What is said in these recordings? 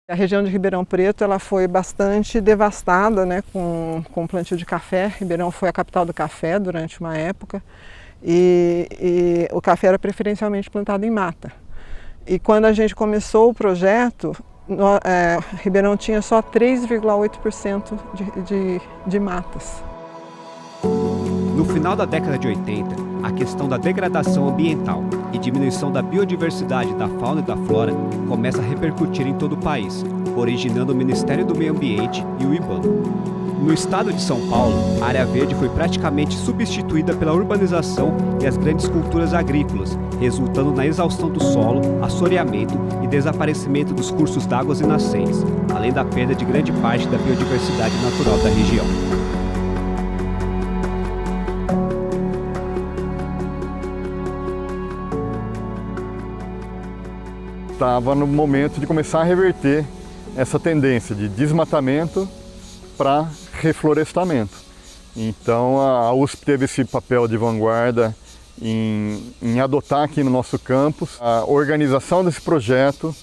A região de Ribeirão Preto ela foi bastante devastada, né, com o plantio de café. Ribeirão foi a capital do café durante uma época e o café era preferencialmente plantado em mata. E quando a gente começou o projeto, Ribeirão tinha só 3,8% de matas. No final da década de 80, a questão da degradação ambiental e diminuição da biodiversidade da fauna e da flora começa a repercutir em todo o país, originando o Ministério do Meio Ambiente e o IBAMA. No estado de São Paulo, a área verde foi praticamente substituída pela urbanização e as grandes culturas agrícolas, resultando na exaustão do solo, assoreamento e desaparecimento dos cursos d'água e nascentes, além da perda de grande parte da biodiversidade natural da região. Estava no momento de começar a reverter essa tendência de desmatamento para reflorestamento. Então a USP teve esse papel de vanguarda em adotar aqui no nosso campus a organização desse projeto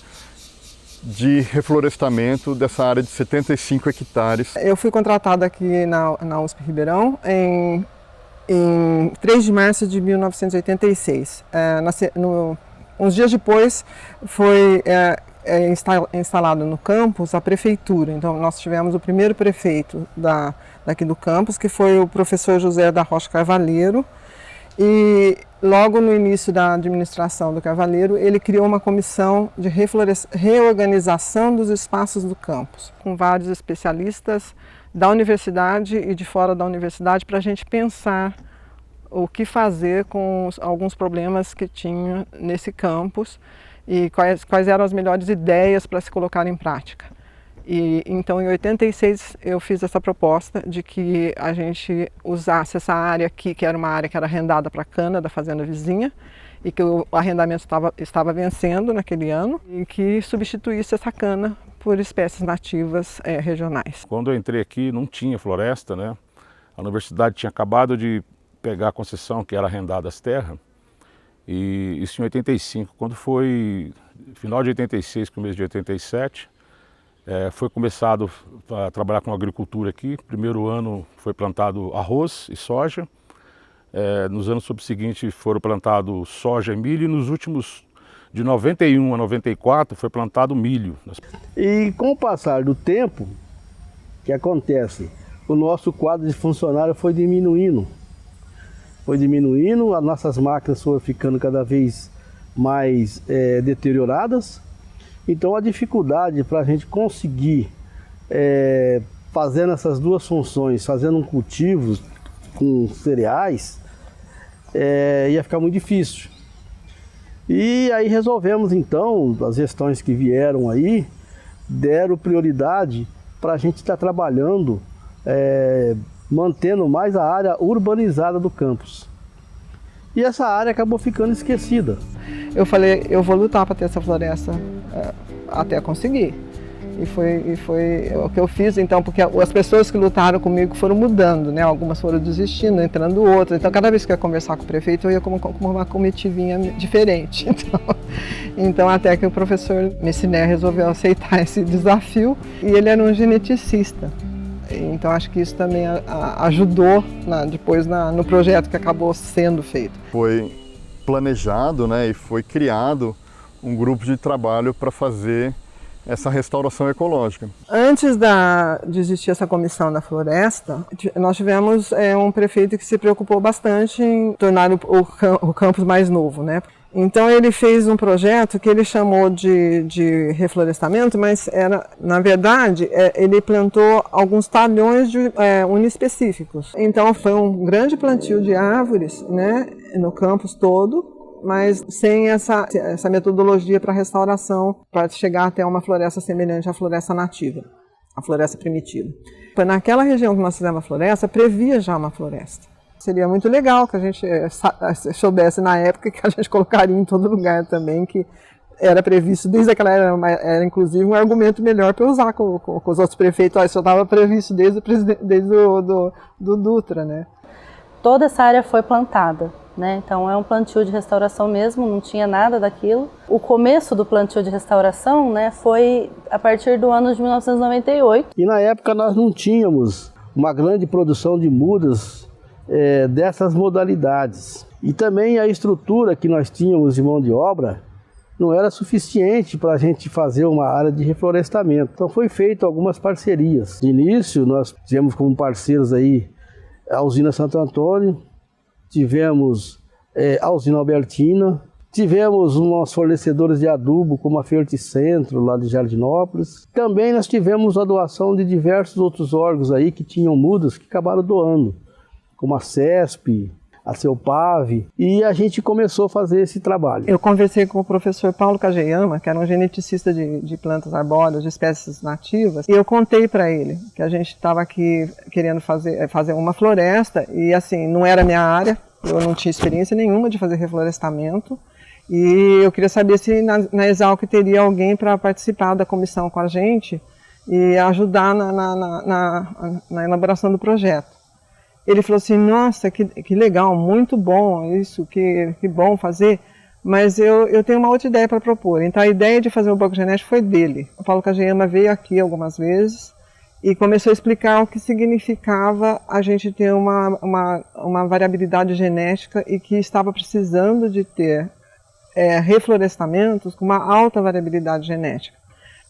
de reflorestamento dessa área de 75 hectares. Eu fui contratada aqui na USP Ribeirão em 3 de março de 1986. Uns dias depois foi instalado no campus a prefeitura. Então nós tivemos o primeiro prefeito daqui do campus, que foi o professor José da Rocha Carvalheiro, e logo no início da administração do Carvalheiro ele criou uma comissão de reorganização dos espaços do campus, com vários especialistas da universidade e de fora da universidade, para a gente pensar o que fazer com alguns problemas que tinha nesse campus e quais eram as melhores ideias para se colocar em prática. E então em 86 eu fiz essa proposta de que a gente usasse essa área aqui, que era uma área que era arrendada para cana da fazenda vizinha e que o arrendamento estava vencendo naquele ano, e que substituísse essa cana por espécies nativas regionais. Quando eu entrei aqui não tinha floresta, né? A universidade tinha acabado de pegar a concessão que era arrendada as terras, e isso em 85. Quando foi final de 86, começo de 87, foi começado a trabalhar com agricultura aqui. Primeiro ano foi plantado arroz e soja, nos anos subsequentes foram plantados soja e milho, e nos últimos, de 91 a 94, foi plantado milho. E com o passar do tempo, o que acontece? O nosso quadro de funcionário foi diminuindo. As nossas máquinas foram ficando cada vez mais deterioradas. Então a dificuldade para a gente conseguir, fazendo essas duas funções, fazendo um cultivo com cereais, ia ficar muito difícil. E aí resolvemos então, as gestões que vieram aí, deram prioridade para a gente estar trabalhando, mantendo mais a área urbanizada do campus. E essa área acabou ficando esquecida. Eu falei, eu vou lutar para ter essa floresta até conseguir. E foi o que eu fiz, então, porque as pessoas que lutaram comigo foram mudando, né? Algumas foram desistindo, entrando outras. Então, cada vez que eu ia conversar com o prefeito, eu ia com uma comitivinha diferente. Então, até que o professor Messiné resolveu aceitar esse desafio, e ele era um geneticista. Então acho que isso também ajudou depois no projeto que acabou sendo feito. Foi planejado, né, e foi criado um grupo de trabalho para fazer essa restauração ecológica. Antes de existir essa comissão da floresta, nós tivemos um prefeito que se preocupou bastante em tornar o campus mais novo, né? Então ele fez um projeto que ele chamou de reflorestamento, mas na verdade, ele plantou alguns talhões unespecíficos. Então foi um grande plantio de árvores, né, no campus todo, mas sem essa metodologia para restauração, para chegar até uma floresta semelhante à floresta nativa, a floresta primitiva. Naquela região que nós fizemos a floresta, previa já uma floresta. Seria muito legal que a gente soubesse na época que a gente colocaria em todo lugar também, que era previsto desde aquela era inclusive um argumento melhor para usar com os outros prefeitos. Isso estava previsto desde o Dutra, né? Toda essa área foi plantada. né? Então é um plantio de restauração mesmo, não tinha nada daquilo. O começo do plantio de restauração, né, foi a partir do ano de 1998. E na época nós não tínhamos uma grande produção de mudas dessas modalidades. E também a estrutura que nós tínhamos de mão de obra não era suficiente para a gente fazer uma área de reflorestamento. Então foi feito algumas parcerias. De início nós tivemos como parceiros aí a usina Santo Antônio, tivemos a usina Albertina, tivemos uns fornecedores de adubo como a Ferticentro lá de Jardinópolis. Também nós tivemos a doação de diversos outros órgãos aí que tinham mudas que acabaram doando, como a CESP, a Celpave, e a gente começou a fazer esse trabalho. Eu conversei com o professor Paulo Kageyama, que era um geneticista de plantas arbóreas, de espécies nativas, e eu contei para ele que a gente estava aqui querendo fazer uma floresta, e assim, não era minha área, eu não tinha experiência nenhuma de fazer reflorestamento, e eu queria saber se na Exalc teria alguém para participar da comissão com a gente e ajudar na elaboração do projeto. Ele falou assim, nossa, que legal, muito bom isso, que bom fazer, mas eu tenho uma outra ideia para propor. Então a ideia de fazer o banco genético foi dele. O Paulo Kageyama veio aqui algumas vezes e começou a explicar o que significava a gente ter uma variabilidade genética e que estava precisando de ter reflorestamentos com uma alta variabilidade genética.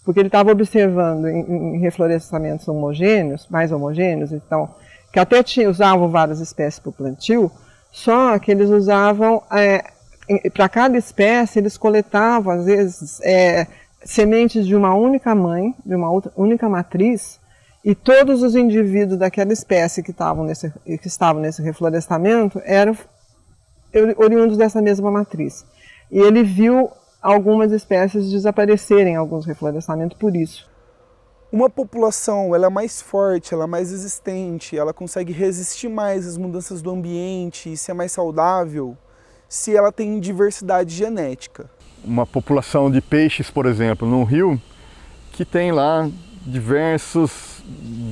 Porque ele estava observando em reflorestamentos homogêneos, mais homogêneos, então, que até usavam várias espécies para o plantio, só que eles usavam, para cada espécie, eles coletavam, às vezes, sementes de uma única mãe, de uma única matriz, e todos os indivíduos daquela espécie que estavam nesse reflorestamento eram oriundos dessa mesma matriz. E ele viu algumas espécies desaparecerem em alguns reflorestamentos por isso. Uma população ela é mais forte, ela é mais resistente, ela consegue resistir mais às mudanças do ambiente, ser mais saudável, se ela tem diversidade genética. Uma população de peixes, por exemplo, num rio, que tem lá diversas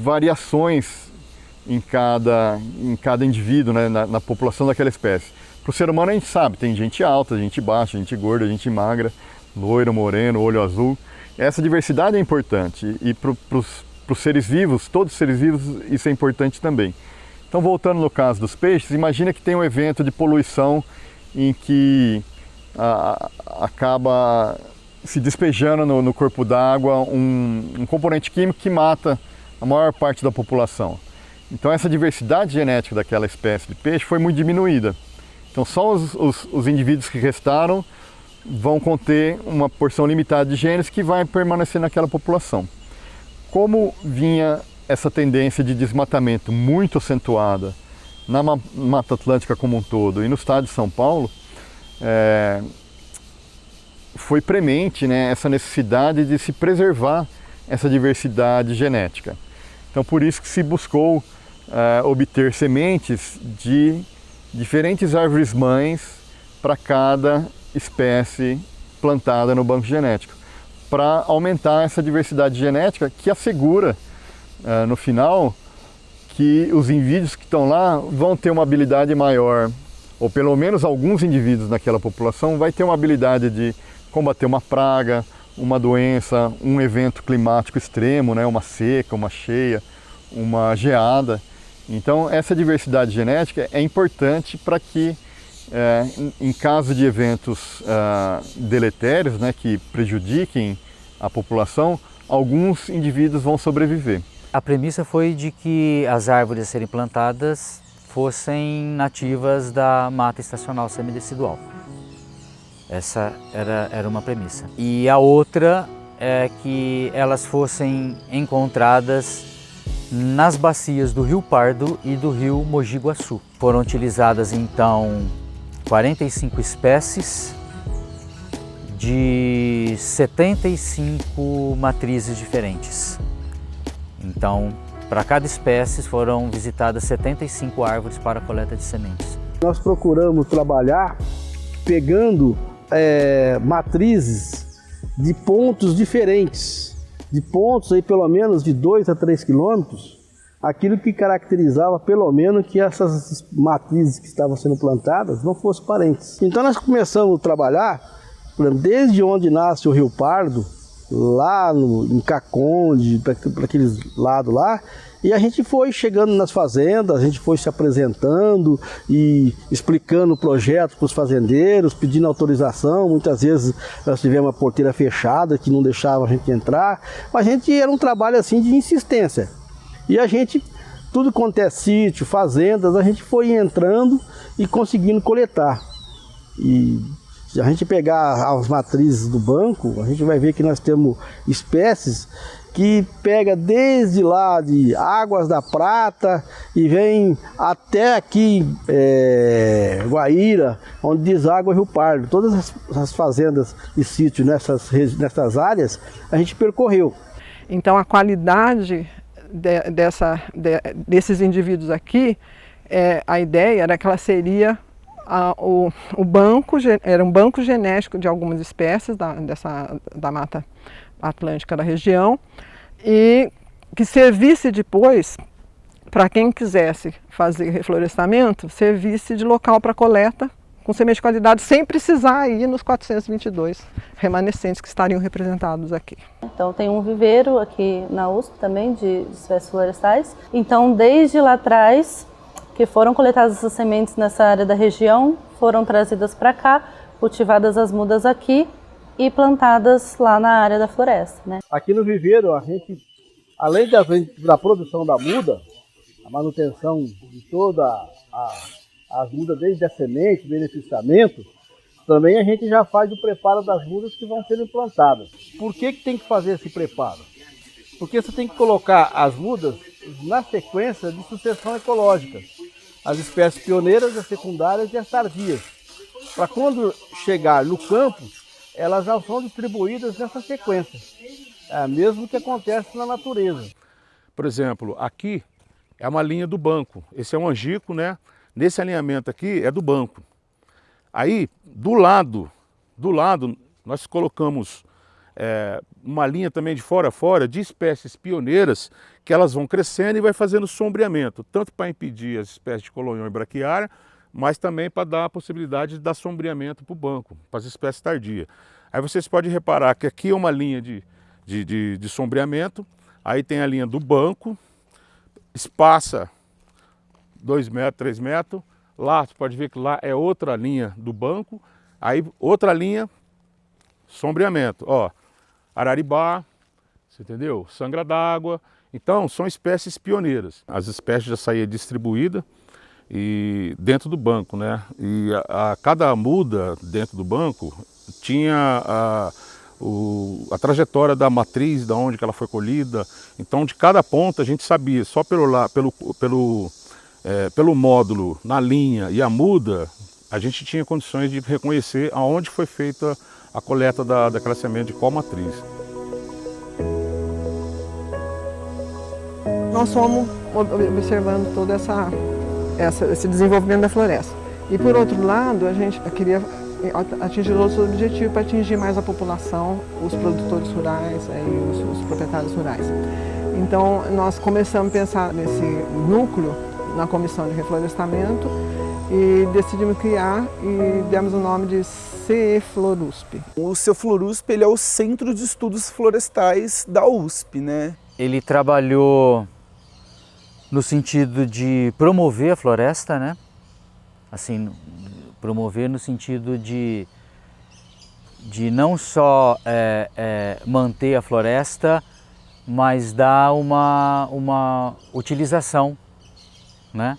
variações em cada indivíduo, né, na população daquela espécie. Para o ser humano a gente sabe, tem gente alta, gente baixa, gente gorda, gente magra, loiro, moreno, olho azul. Essa diversidade é importante e para os seres vivos, todos os seres vivos, isso é importante também. Então, voltando no caso dos peixes, imagina que tem um evento de poluição em que acaba se despejando no corpo d'água um componente químico que mata a maior parte da população. Então, essa diversidade genética daquela espécie de peixe foi muito diminuída. Então, só os indivíduos que restaram vão conter uma porção limitada de genes que vai permanecer naquela população. Como vinha essa tendência de desmatamento muito acentuada na Mata Atlântica como um todo e no estado de São Paulo, foi premente, né, essa necessidade de se preservar essa diversidade genética. Então, por isso que se buscou obter sementes de diferentes árvores-mães para cada espécie plantada no banco genético, para aumentar essa diversidade genética que assegura, no final, que os indivíduos que estão lá vão ter uma habilidade maior, ou pelo menos alguns indivíduos naquela população vai ter uma habilidade de combater uma praga, uma doença, um evento climático extremo, né, uma seca, uma cheia, uma geada. Então, essa diversidade genética é importante para que, em caso de eventos deletérios, né, que prejudiquem a população, alguns indivíduos vão sobreviver. A premissa foi de que as árvores a serem plantadas fossem nativas da mata estacional semidecidual. Essa era uma premissa. E a outra é que elas fossem encontradas nas bacias do Rio Pardo e do Rio Mogi Guaçu. Foram utilizadas então 45 espécies de 75 matrizes diferentes. Então, para cada espécie foram visitadas 75 árvores para a coleta de sementes. Nós procuramos trabalhar pegando matrizes de pontos diferentes, de pontos aí pelo menos de 2 a 3 quilômetros, aquilo que caracterizava pelo menos que essas matrizes que estavam sendo plantadas não fossem parentes. Então nós começamos a trabalhar desde onde nasce o Rio Pardo, lá em Caconde, para aqueles lados lá, e a gente foi chegando nas fazendas, a gente foi se apresentando e explicando o projeto para os fazendeiros, pedindo autorização. Muitas vezes nós tivemos a porteira fechada que não deixava a gente entrar, mas a gente era um trabalho assim de insistência. E a gente, tudo quanto é sítio, fazendas, a gente foi entrando e conseguindo coletar. E se a gente pegar as matrizes do banco, a gente vai ver que nós temos espécies que pega desde lá de Águas da Prata e vem até aqui Guaíra, onde deságua o Rio Pardo. Todas as fazendas e sítios nessas áreas a gente percorreu. Então a qualidade desses indivíduos aqui, a ideia era que ela seria o banco, era um banco genético de algumas espécies da Mata Atlântica da região, e que servisse depois, para quem quisesse fazer reflorestamento, servisse de local para coleta com semente de qualidade, sem precisar ir nos 422 remanescentes que estariam representados aqui. Então tem um viveiro aqui na USP também de espécies florestais. Então desde lá atrás, que foram coletadas essas sementes nessa área da região, foram trazidas para cá, cultivadas as mudas aqui e plantadas lá na área da floresta, né? Aqui no viveiro, a gente, além da produção da muda, a manutenção de toda as mudas desde a semente, beneficiamento, também a gente já faz o preparo das mudas que vão ser implantadas. Por que tem que fazer esse preparo? Porque você tem que colocar as mudas na sequência de sucessão ecológica. As espécies pioneiras, as secundárias e as tardias. Para quando chegar no campo, elas já são distribuídas nessa sequência. É o mesmo que acontece na natureza. Por exemplo, aqui é uma linha do banco. Esse é um angico, né? Nesse alinhamento aqui é do banco. Aí, do lado, nós colocamos uma linha também de fora a fora de espécies pioneiras que elas vão crescendo e vai fazendo sombreamento, tanto para impedir as espécies de colonhão e braquiária, mas também para dar a possibilidade de dar sombreamento para o banco, para as espécies tardias. Aí vocês podem reparar que aqui é uma linha de sombreamento, aí tem a linha do banco, espaça 2 metros, 3 metros, lá você pode ver que lá é outra linha do banco, aí outra linha, sombreamento, ó, araribá, você entendeu? Sangra d'água. Então são espécies pioneiras. As espécies já saíam distribuídas e dentro do banco, né? E cada muda dentro do banco tinha a trajetória da matriz, da onde que ela foi colhida. Então de cada ponta a gente sabia, só pelo módulo, na linha e a muda, a gente tinha condições de reconhecer aonde foi feita a coleta daquela semente de qual matriz. Nós fomos observando todo esse desenvolvimento da floresta. E por outro lado, a gente queria atingir outros objetivos para atingir mais a população, os produtores rurais e os proprietários rurais. Então nós começamos a pensar nesse núcleo na comissão de reflorestamento e decidimos criar e demos o nome de CEFlorUSP. O CEFlorUSP ele é o Centro de Estudos Florestais da USP, né? Ele trabalhou no sentido de promover a floresta, né? Assim, promover no sentido de não só manter a floresta, mas dar uma utilização, né,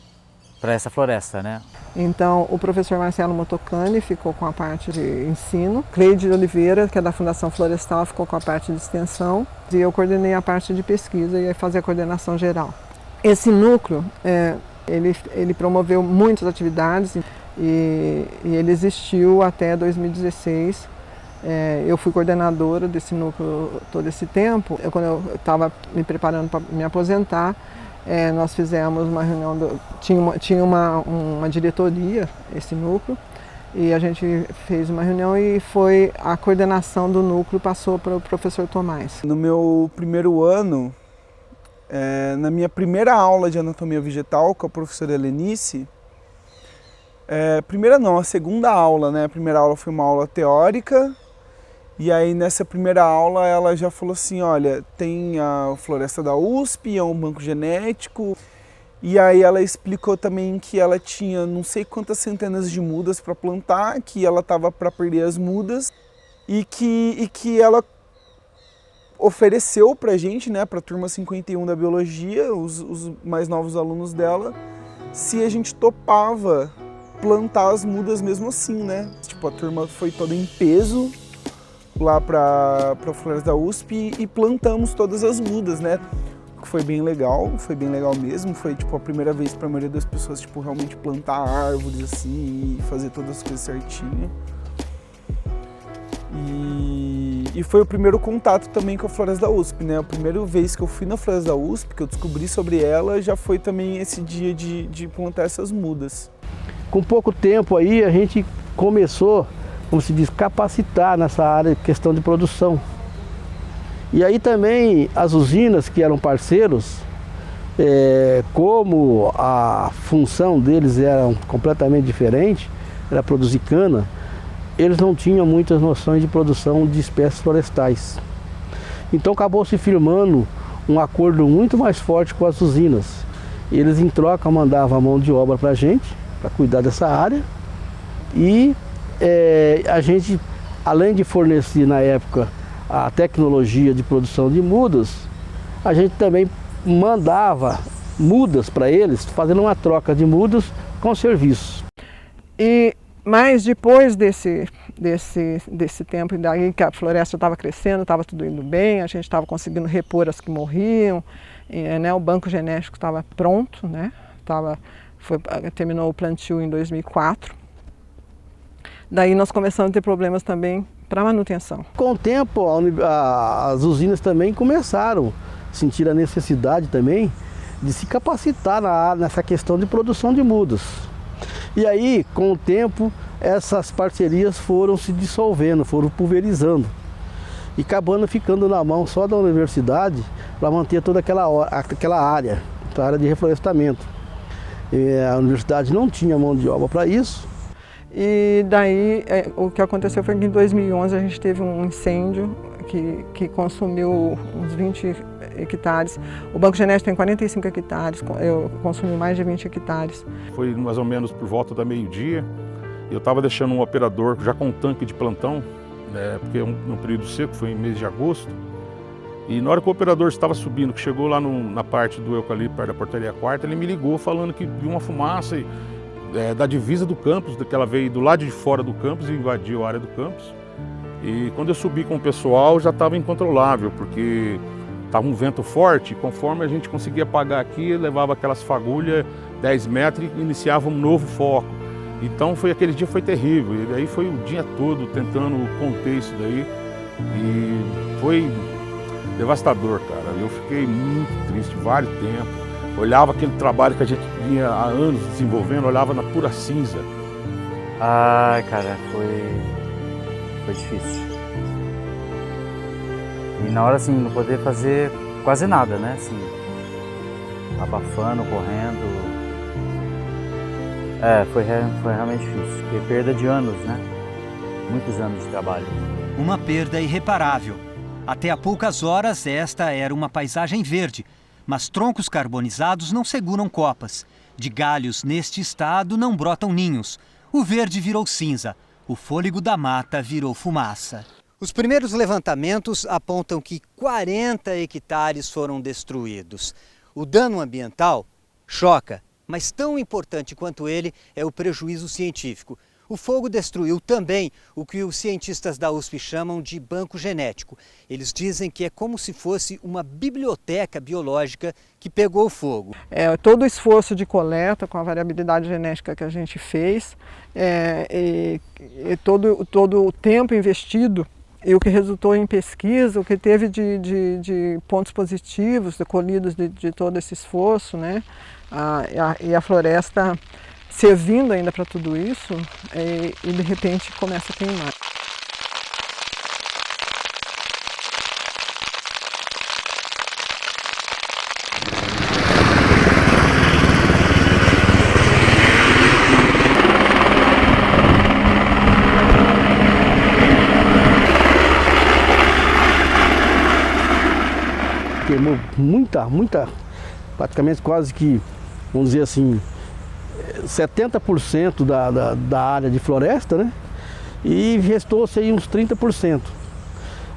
para essa floresta, né? Então, o professor Marcelo Motocani ficou com a parte de ensino, Cleide Oliveira, que é da Fundação Florestal, ficou com a parte de extensão, e eu coordenei a parte de pesquisa e fazia a coordenação geral. Esse núcleo, ele promoveu muitas atividades e ele existiu até 2016. Eu fui coordenadora desse núcleo todo esse tempo. Quando eu estava me preparando para me aposentar, nós fizemos uma reunião, tinha uma diretoria, esse núcleo, e a gente fez uma reunião e a coordenação do núcleo passou para o professor Tomás. No meu primeiro ano, Na minha primeira aula de anatomia vegetal com a professora Helenice, a segunda aula, né? A primeira aula foi uma aula teórica, e aí nessa primeira aula ela já falou assim, olha, tem a floresta da USP, é um banco genético, e aí ela explicou também que ela tinha não sei quantas centenas de mudas para plantar, que ela estava para perder as mudas, e que ela ofereceu para a gente, né, para a turma 51 da biologia, os mais novos alunos dela, se a gente topava plantar as mudas mesmo assim, né? Tipo, a turma foi toda em peso lá para a floresta da USP e plantamos todas as mudas, né? Foi bem legal mesmo. Foi tipo a primeira vez para a maioria das pessoas tipo realmente plantar árvores assim e fazer todas as coisas certinho. E foi o primeiro contato também com a floresta da USP, né? A primeira vez que eu fui na floresta da USP, que eu descobri sobre ela, já foi também esse dia de plantar essas mudas. Com pouco tempo aí a gente começou, como se diz, capacitar nessa área de questão de produção. E aí também as usinas que eram parceiros, como a função deles era completamente diferente, era produzir cana, eles não tinham muitas noções de produção de espécies florestais. Então acabou se firmando um acordo muito mais forte com as usinas. Eles em troca mandavam a mão de obra para a gente, para cuidar dessa área, e a gente, além de fornecer na época a tecnologia de produção de mudas, a gente também mandava mudas para eles, fazendo uma troca de mudas com serviços. Mas depois desse tempo daí que a floresta estava crescendo, estava tudo indo bem, a gente estava conseguindo repor as que morriam, né, o banco genético estava pronto, né, terminou o plantio em 2004. Daí nós começamos a ter problemas também para manutenção. Com o tempo, as usinas também começaram a sentir a necessidade também de se capacitar nessa questão de produção de mudas. E aí, com o tempo, essas parcerias foram se dissolvendo, foram pulverizando e acabando ficando na mão só da universidade para manter toda aquela área, a área de reflorestamento. A universidade não tinha mão de obra para isso. E daí, o que aconteceu foi que em 2011 a gente teve um incêndio que consumiu uns 20 hectares. O Banco Genético tem 45 hectares, eu consumi mais de 20 hectares. Foi mais ou menos por volta da meio-dia. Eu estava deixando um operador já com um tanque de plantão, né, porque é um período seco, foi em mês de agosto. E na hora que o operador estava subindo, que chegou lá na parte do eucalipto, perto da portaria quarta, ele me ligou falando que viu uma fumaça da divisa do campus, que ela veio do lado de fora do campus e invadiu a área do campus. E quando eu subi com o pessoal já estava incontrolável, porque estava um vento forte, conforme a gente conseguia apagar aqui, levava aquelas fagulhas 10 metros e iniciava um novo foco. Então aquele dia foi terrível, e aí foi o dia todo tentando conter isso daí, e foi devastador, cara. Eu fiquei muito triste, vários tempos. Olhava aquele trabalho que a gente vinha há anos desenvolvendo, olhava na pura cinza. Ai, cara, foi difícil. E na hora, assim, não poder fazer quase nada, né? Assim, abafando, correndo. Foi realmente difícil. Porque perda de anos, né? Muitos anos de trabalho. Uma perda irreparável. Até há poucas horas, esta era uma paisagem verde. Mas troncos carbonizados não seguram copas. De galhos neste estado não brotam ninhos. O verde virou cinza. O fôlego da mata virou fumaça. Os primeiros levantamentos apontam que 40 hectares foram destruídos. O dano ambiental choca, mas tão importante quanto ele é o prejuízo científico. O fogo destruiu também o que os cientistas da USP chamam de banco genético. Eles dizem que é como se fosse uma biblioteca biológica que pegou fogo. Todo o esforço de coleta com a variabilidade genética que a gente fez, e todo o tempo investido, e o que resultou em pesquisa, o que teve de pontos positivos, colhidos de todo esse esforço, né? E a floresta servindo ainda para tudo isso, e de repente começa a queimar. queimou muita, praticamente quase que, vamos dizer assim, 70% da área de floresta, né? E restou-se aí uns 30%.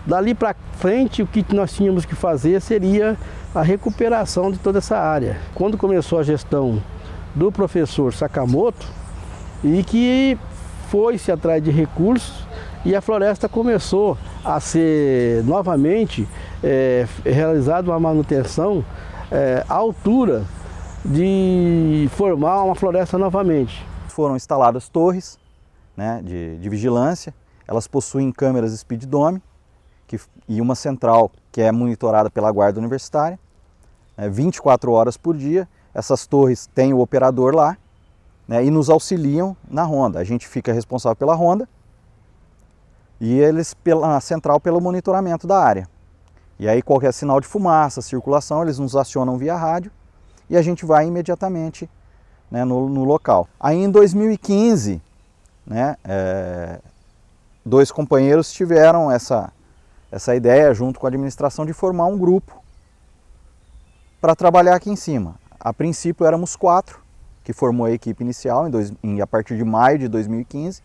Dali para frente, o que nós tínhamos que fazer seria a recuperação de toda essa área. Quando começou a gestão do professor Sakamoto, e que foi-se atrás de recursos, e a floresta começou a ser novamente realizada uma manutenção à altura de formar uma floresta novamente. Foram instaladas torres, né, de vigilância, elas possuem câmeras Speed Dome e uma central que é monitorada pela guarda universitária, 24 horas por dia. Essas torres têm o operador lá, né, e nos auxiliam na ronda. A gente fica responsável pela ronda e eles, pela central, pelo monitoramento da área. E aí qualquer sinal de fumaça, circulação, eles nos acionam via rádio e a gente vai imediatamente, né, no local. Aí em 2015, né, 2 companheiros tiveram essa ideia, junto com a administração, de formar um grupo para trabalhar aqui em cima. A princípio éramos 4, que formou a equipe inicial a partir de maio de 2015.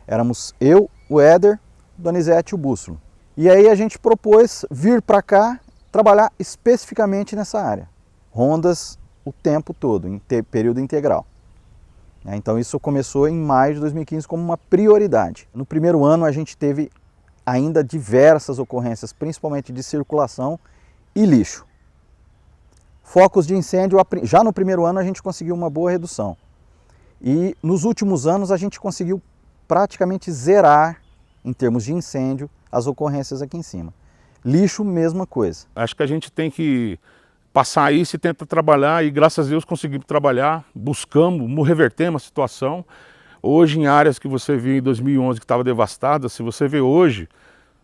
Éramos eu, o Éder, Donizete e o Bússolo. E aí a gente propôs vir para cá trabalhar especificamente nessa área. Rondas o tempo todo, em período integral. Então isso começou em maio de 2015 como uma prioridade. No primeiro ano a gente teve ainda diversas ocorrências, principalmente de circulação e lixo. Focos de incêndio, já no primeiro ano a gente conseguiu uma boa redução. E nos últimos anos a gente conseguiu praticamente zerar, em termos de incêndio, as ocorrências aqui em cima. Lixo, mesma coisa. Acho que a gente tem que passar isso e tentar trabalhar, e graças a Deus conseguimos trabalhar, buscamos, revertemos a situação. Hoje, em áreas que você viu em 2011 que estava devastada, se você vê hoje,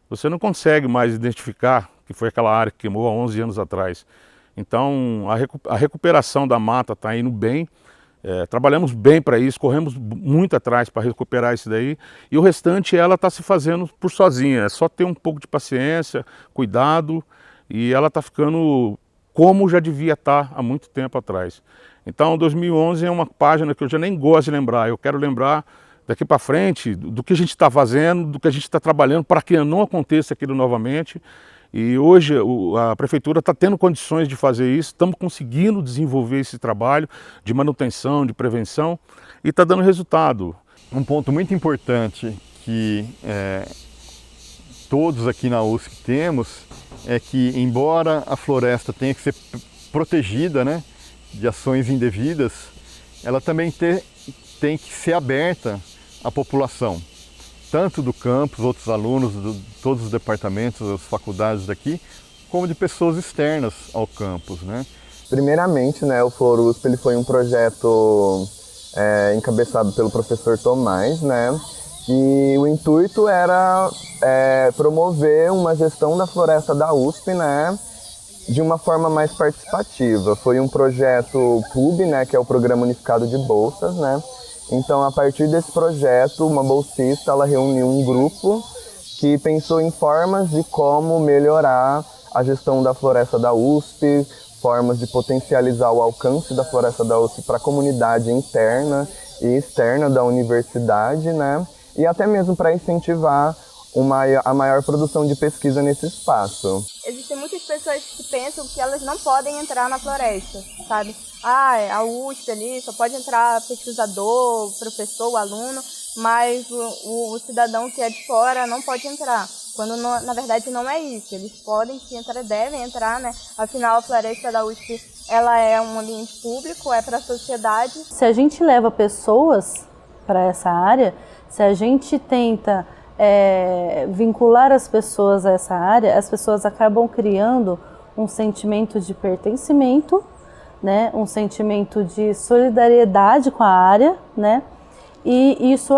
você não consegue mais identificar que foi aquela área que queimou há 11 anos atrás. Então, a recuperação da mata está indo bem, trabalhamos bem para isso, corremos muito atrás para recuperar isso daí, e o restante ela está se fazendo por sozinha, é só ter um pouco de paciência, cuidado, e ela está ficando como já devia estar há muito tempo atrás. Então 2011 é uma página que eu já nem gosto de lembrar, eu quero lembrar daqui para frente do que a gente está fazendo, do que a gente está trabalhando para que não aconteça aquilo novamente. E hoje a prefeitura está tendo condições de fazer isso, estamos conseguindo desenvolver esse trabalho de manutenção, de prevenção, e está dando resultado. Um ponto muito importante que todos aqui na USP temos é que, embora a floresta tenha que ser protegida, né, de ações indevidas, ela também tem que ser aberta à população, tanto do campus, outros alunos, todos os departamentos, as faculdades daqui, como de pessoas externas ao campus, né? Primeiramente, né, o FlorUSP ele foi um projeto encabeçado pelo professor Tomás, né? E o intuito era promover uma gestão da floresta da USP, né, de uma forma mais participativa. Foi um projeto PUB, né, que é o Programa Unificado de Bolsas, né. Então, a partir desse projeto, uma bolsista ela reuniu um grupo que pensou em formas de como melhorar a gestão da floresta da USP, formas de potencializar o alcance da floresta da USP para a comunidade interna e externa da universidade, né? E até mesmo para incentivar a maior produção de pesquisa nesse espaço. Existem muitas pessoas que pensam que elas não podem entrar na floresta, sabe? A USP ali só pode entrar pesquisador, professor, aluno, mas o cidadão que é de fora não pode entrar. Quando na verdade não é isso, eles podem sim entrar, devem entrar, né? Afinal, a floresta da USP ela é um ambiente público, é para a sociedade. Se a gente leva pessoas para essa área, se a gente tenta vincular as pessoas a essa área, as pessoas acabam criando um sentimento de pertencimento, né? Um sentimento solidariedade com a área, né? E isso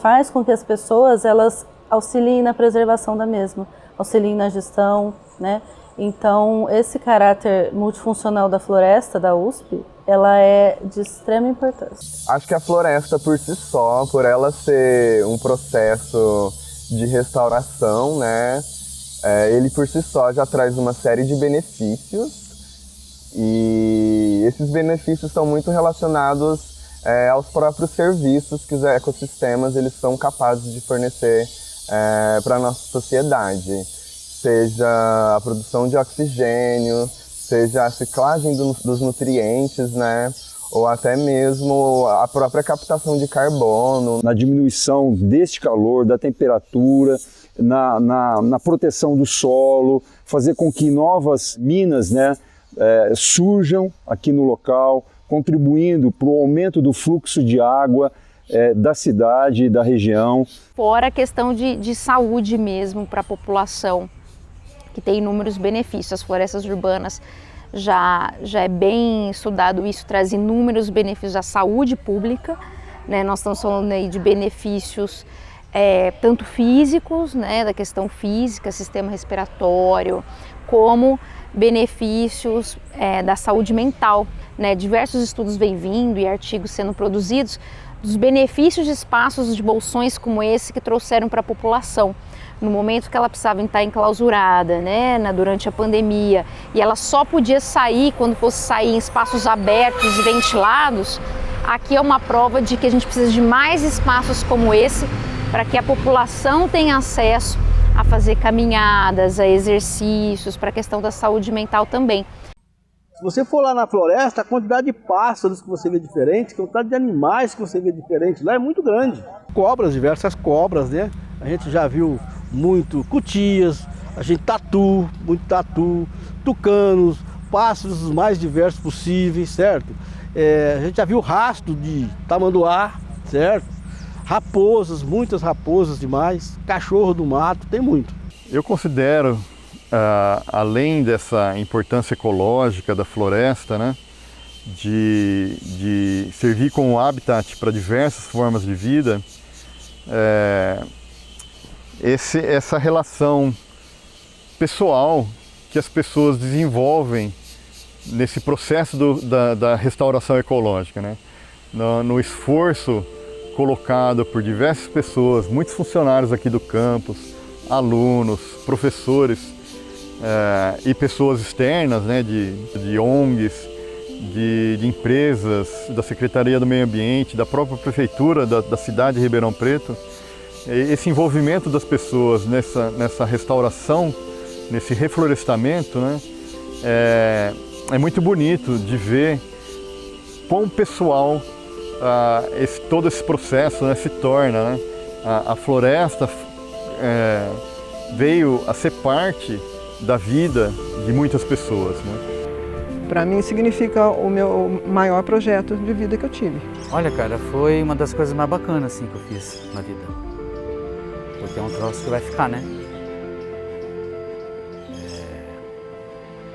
faz com que as pessoas elas auxiliem na preservação da mesma, auxiliem na gestão, né? Então, esse caráter multifuncional da floresta da USP, ela é de extrema importância. Acho que a floresta por si só, por ela ser um processo de restauração, né, ele por si só já traz uma série de benefícios e esses benefícios estão muito relacionados aos próprios serviços que os ecossistemas eles são capazes de fornecer para a nossa sociedade, seja a produção de oxigênio, seja a ciclagem dos nutrientes, né? Ou até mesmo a própria captação de carbono. Na diminuição deste calor, da temperatura, na proteção do solo, fazer com que novas minas, né, surjam aqui no local, contribuindo para o aumento do fluxo de água da cidade e da região. Fora a questão de saúde mesmo para a população, que tem inúmeros benefícios. As florestas urbanas já é bem estudado, isso traz inúmeros benefícios à saúde pública, né? Nós estamos falando aí de benefícios tanto físicos, né, da questão física, sistema respiratório, como benefícios da saúde mental, né? Diversos estudos vêm vindo e artigos sendo produzidos dos benefícios de espaços de bolsões como esse que trouxeram para a população. No momento que ela precisava estar enclausurada, né, durante a pandemia, e ela só podia sair quando fosse sair em espaços abertos e ventilados, aqui é uma prova de que a gente precisa de mais espaços como esse para que a população tenha acesso a fazer caminhadas, a exercícios, para a questão da saúde mental também. Se você for lá na floresta, a quantidade de pássaros que você vê diferente, a quantidade de animais que você vê diferente lá é muito grande. Cobras, diversas cobras, né? A gente já viu muito cutias, a gente muito tatu, tucanos, pássaros os mais diversos possíveis, certo? A gente já viu rastro de tamanduá, certo? Raposas, muitas raposas demais, cachorro do mato, tem muito. Eu considero, além dessa importância ecológica da floresta, né, de servir como habitat para diversas formas de vida, essa relação pessoal que as pessoas desenvolvem nesse processo da restauração ecológica, né? No esforço colocado por diversas pessoas, muitos funcionários aqui do campus, alunos, professores e pessoas externas, né, de ONGs, de empresas, da Secretaria do Meio Ambiente, da própria Prefeitura da cidade de Ribeirão Preto. Esse envolvimento das pessoas nessa restauração, nesse reflorestamento, né, é muito bonito de ver quão pessoal todo esse processo, né, se torna. Né? A floresta veio a ser parte da vida de muitas pessoas. Né? Para mim significa o meu maior projeto de vida que eu tive. Olha, cara, foi uma das coisas mais bacanas assim, que eu fiz na vida. Porque é um troço que vai ficar, né?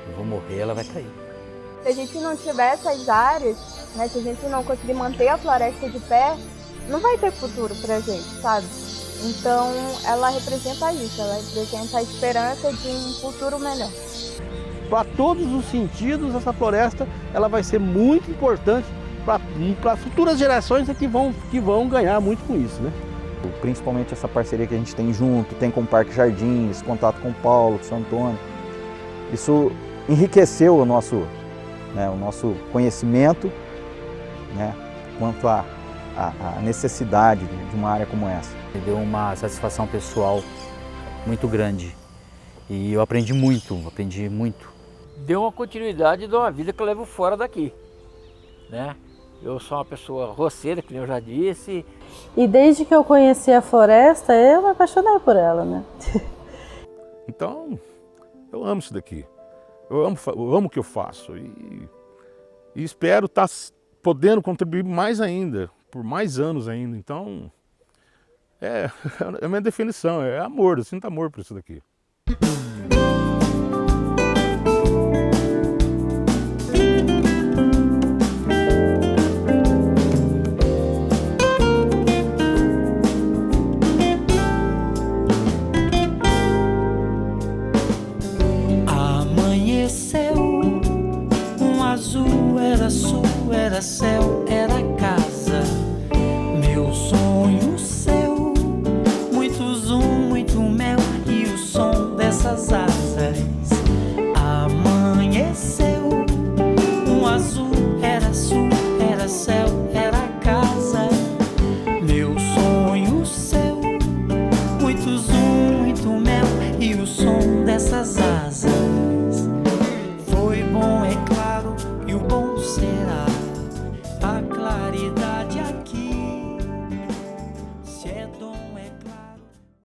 Eu vou morrer, ela vai cair. Se a gente não tiver essas áreas, né, se a gente não conseguir manter a floresta de pé, não vai ter futuro pra gente, sabe? Então, ela representa isso, ela representa a esperança de um futuro melhor. Para todos os sentidos, essa floresta ela vai ser muito importante para futuras gerações que vão ganhar muito com isso, né? Principalmente essa parceria que a gente tem junto, tem com o Parque Jardim, esse contato com o Paulo, com o São Antônio. Isso enriqueceu o nosso conhecimento, né, quanto à necessidade de uma área como essa. Me deu uma satisfação pessoal muito grande e eu aprendi muito. Deu uma continuidade de uma vida que eu levo fora daqui, né? Eu sou uma pessoa roceira, que nem eu já disse. E desde que eu conheci a floresta, eu me apaixonei por ela, né? Então, eu amo isso daqui. Eu amo o que eu faço e espero estar podendo contribuir mais ainda, por mais anos ainda. Então, é a minha definição, é amor, eu sinto amor por isso daqui.